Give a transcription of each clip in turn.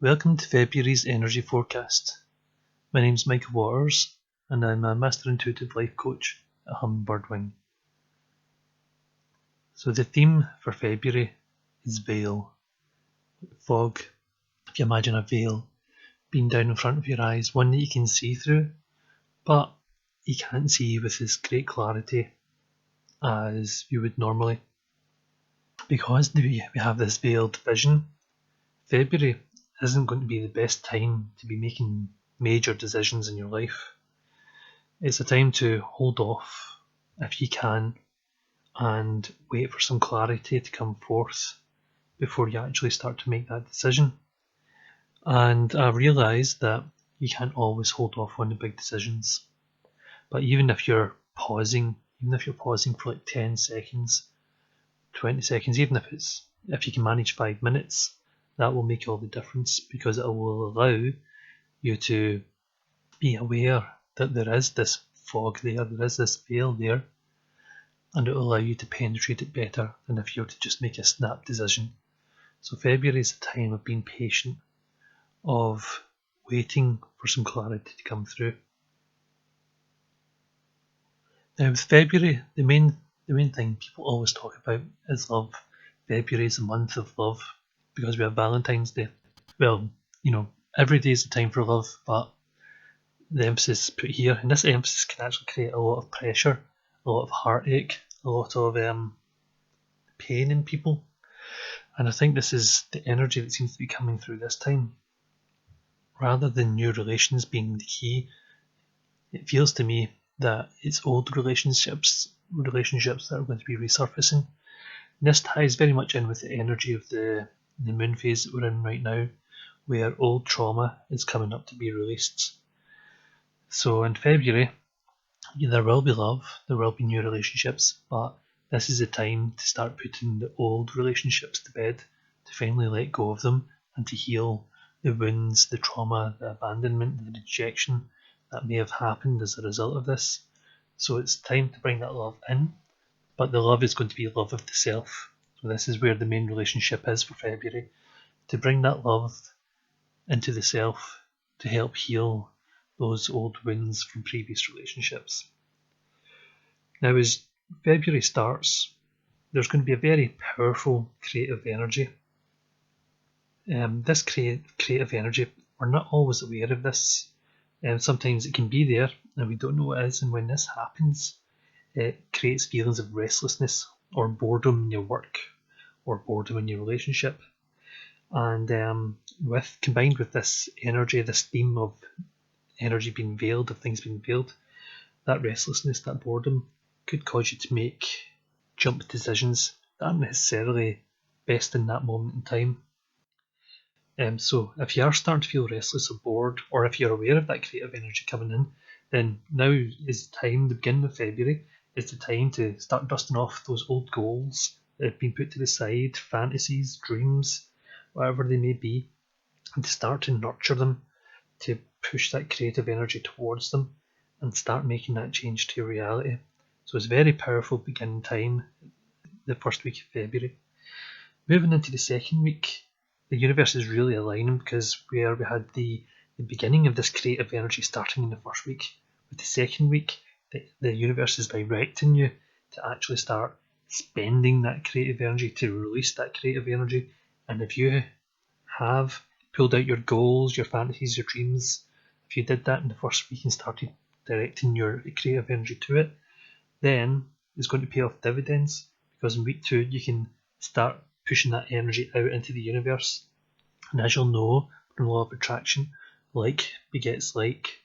Welcome to February's Energy Forecast. My name's Michael Waters and I'm a Master Intuitive Life Coach at Hummingbird Wing. So the theme for February is veil. Fog. If you imagine a veil being down in front of your eyes, one that you can see through, but you can't see with as great clarity as you would normally. Because we have this veiled vision, February isn't going to be the best time to be making major decisions in your life. It's a time to hold off if you can and wait for some clarity to come forth before you actually start to make that decision. And I realise that you can't always hold off on the big decisions. But even if you're pausing for like 10 seconds, 20 seconds, even if you can manage 5 minutes, that will make all the difference because it will allow you to be aware that there is this fog there is this veil there, and it will allow you to penetrate it better than if you were to just make a snap decision. So February is a time of being patient, of waiting for some clarity to come through. Now with February, the main thing people always talk about is love. February is a month of love because we have Valentine's Day. Well, every day is a time for love, but the emphasis put here, and this emphasis can actually create a lot of pressure, a lot of heartache, a lot of pain in people. And I think this is the energy that seems to be coming through this time. Rather than new relations being the key, it feels to me that it's old relationships that are going to be resurfacing. And this ties very much in with the energy of the moon phase that we're in right now, where old trauma is coming up to be released. So in February, there will be love, there will be new relationships, but this is the time to start putting the old relationships to bed, to finally let go of them and to heal the wounds, the trauma, the abandonment, the rejection that may have happened as a result of this. So it's time to bring that love in, but the love is going to be love of the self. So this is where the main relationship is for February, to bring that love into the self to help heal those old wounds from previous relationships. Now as February starts, there's going to be a very powerful creative energy. This creative energy, we're not always aware of this. Sometimes it can be there and we don't know what it is, and when this happens, it creates feelings of restlessness or boredom in your work or boredom in your relationship. And combined with this energy, this theme of energy being veiled, of things being veiled, that restlessness, that boredom could cause you to make jump decisions that aren't necessarily best in that moment in time. So if you are starting to feel restless or bored, or if you're aware of that creative energy coming in, then now is the time, the beginning of February, is the time to start dusting off those old goals that have been put to the side, fantasies, dreams, whatever they may be, and to start to nurture them, to push that creative energy towards them and start making that change to reality. So it's a very powerful beginning time, the first week of February. Moving into the second week, the universe is really aligning because where we had the beginning of this creative energy starting in the first week, with the second week, the universe is directing you to actually start spending that creative energy, to release that creative energy. And if you have pulled out your goals, your fantasies, your dreams, if you did that in the first week and started directing your creative energy to it, then it's going to pay off dividends, because in week 2 you can start pushing that energy out into the universe. And as you'll know from the law of attraction, like begets like.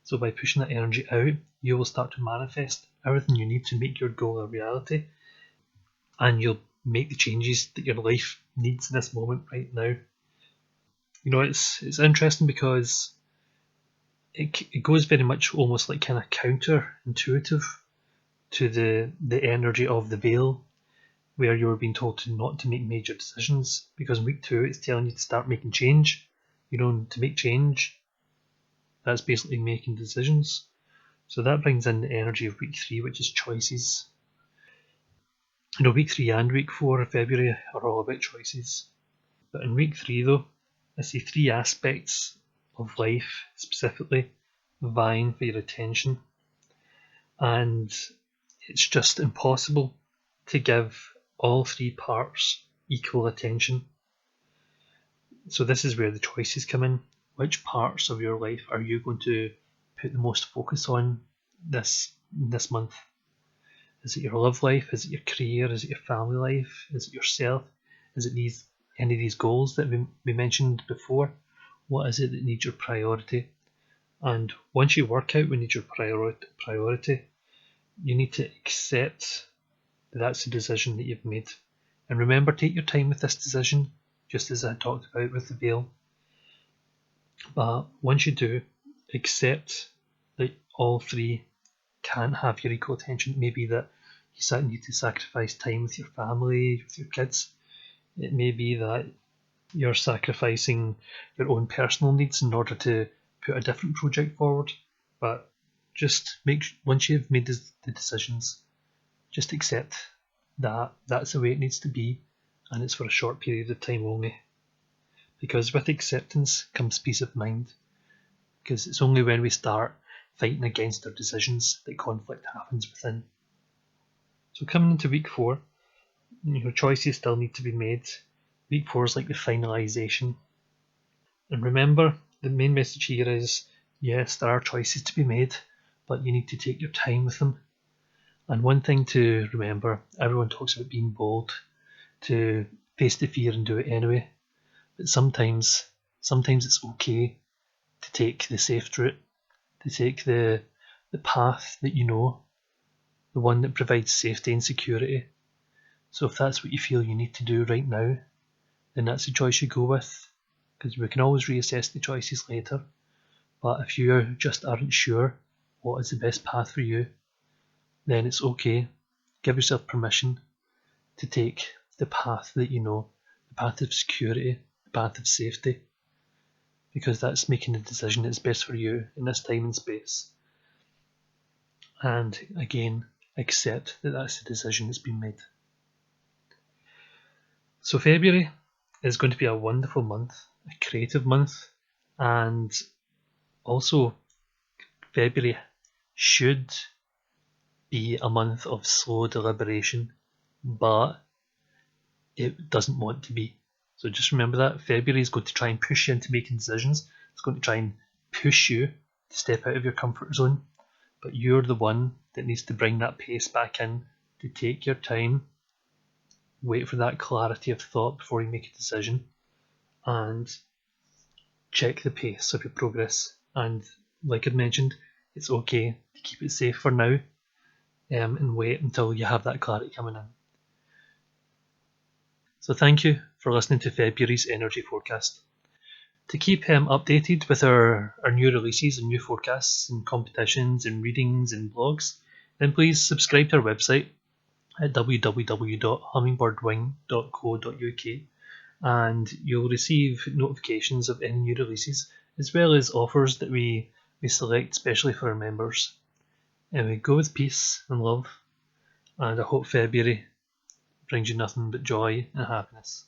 So by pushing that energy out, you will start to manifest everything you need to make your goal a reality, and you'll make the changes that your life needs in this moment right now. It's interesting because it goes very much almost like kind of counterintuitive to the energy of the veil, where you're being told not to make major decisions, because in week 2 it's telling you to start making change. To make change, that's basically making decisions. So that brings in the energy of week 3, which is choices. Week 3 and week 4 of February are all about choices. But in week 3 though, I see three aspects of life specifically vying for your attention, and it's just impossible to give all three parts equal attention. So this is where the choices come in. Which parts of your life are you going to put the most focus on this month? Is it your love life? Is it your career? Is it your family life? Is it yourself? Is it any of these goals that we mentioned before? What is it that needs your priority? And once you work out what needs your priority, you need to accept that that's the decision that you've made. And remember, take your time with this decision, just as I talked about with the veil. But once you do, accept that all three can't have your equal attention. It may be that you need to sacrifice time with your family, with your kids. It may be that you're sacrificing your own personal needs in order to put a different project forward. But just once you've made the decisions, just accept that that's the way it needs to be, and it's for a short period of time only. Because with acceptance comes peace of mind. Because it's only when we start fighting against our decisions that conflict happens within. So coming into week 4, your choices still need to be made. Week 4 is like the finalisation. And remember, the main message here is, yes, there are choices to be made, but you need to take your time with them. And one thing to remember, everyone talks about being bold, to face the fear and do it anyway. But sometimes it's okay to take the safe route, to take the path that you know, the one that provides safety and security. So if that's what you feel you need to do right now, then that's the choice you go with, because we can always reassess the choices later. But if you just aren't sure what is the best path for you, then it's okay. Give yourself permission to take the path that you know, the path of security, the path of safety, because that's making the decision that's best for you in this time and space. And again, accept that that's the decision that's been made. So February is going to be a wonderful month, a creative month, and also February should be a month of slow deliberation, but it doesn't want to be. So just remember that February is going to try and push you into making decisions. It's going to try and push you to step out of your comfort zone, but you're the one that needs to bring that pace back in, to take your time, wait for that clarity of thought before you make a decision, and check the pace of your progress. And like I mentioned, it's okay to keep it safe for now, and wait until you have that clarity coming in. So thank you for listening to February's energy forecast. To keep updated with our new releases and new forecasts and competitions and readings and blogs, then please subscribe to our website at www.hummingbirdwing.co.uk, and you'll receive notifications of any new releases, as well as offers that we select specially for our members. And we go with peace and love, and I hope February brings you nothing but joy and happiness.